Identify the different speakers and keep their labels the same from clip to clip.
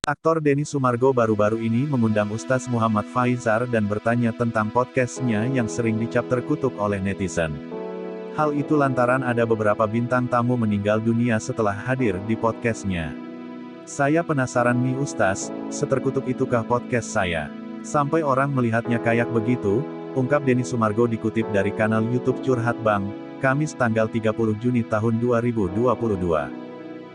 Speaker 1: Aktor Denny Sumargo baru-baru ini mengundang Ustaz Muhammad Faizar dan bertanya tentang podcastnya yang sering dicap terkutuk oleh netizen. Hal itu lantaran ada beberapa bintang tamu meninggal dunia setelah hadir di podcastnya. Saya penasaran nih Ustaz, seterkutuk itukah podcast saya? Sampai orang melihatnya kayak begitu, ungkap Denny Sumargo dikutip dari kanal YouTube Curhat Bang, Kamis tanggal 30 Juni tahun 2022.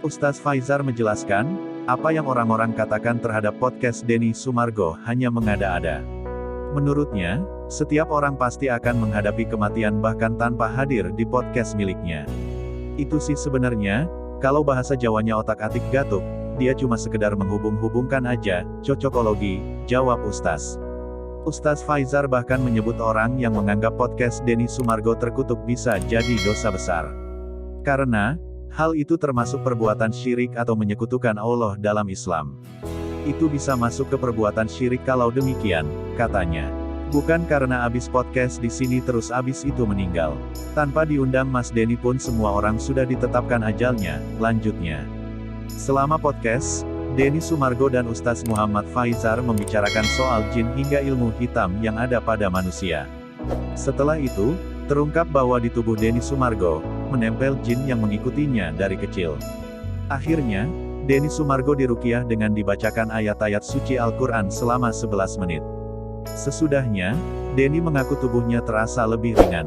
Speaker 1: Ustaz Faizar menjelaskan, apa yang orang-orang katakan terhadap podcast Denny Sumargo hanya mengada-ada. Menurutnya, setiap orang pasti akan menghadapi kematian bahkan tanpa hadir di podcast miliknya. Itu sih sebenarnya, kalau bahasa Jawanya otak-atik gatuk, dia cuma sekedar menghubung-hubungkan aja, cocokologi, jawab Ustaz. Ustaz Faizar bahkan menyebut orang yang menganggap podcast Denny Sumargo terkutuk bisa jadi dosa besar. Karena, hal itu termasuk perbuatan syirik atau menyekutukan Allah dalam Islam. Itu bisa masuk ke perbuatan syirik kalau demikian, katanya. Bukan karena abis podcast di sini terus abis itu meninggal. Tanpa diundang Mas Denny pun semua orang sudah ditetapkan ajalnya, lanjutnya. Selama podcast, Denny Sumargo dan Ustaz Muhammad Faizar membicarakan soal jin hingga ilmu hitam yang ada pada manusia. Setelah itu, terungkap bahwa di tubuh Denny Sumargo, menempel jin yang mengikutinya dari kecil. Akhirnya, Denny Sumargo diruqyah dengan dibacakan ayat-ayat suci Al-Quran selama 11 menit. Sesudahnya, Denny mengaku tubuhnya terasa lebih ringan.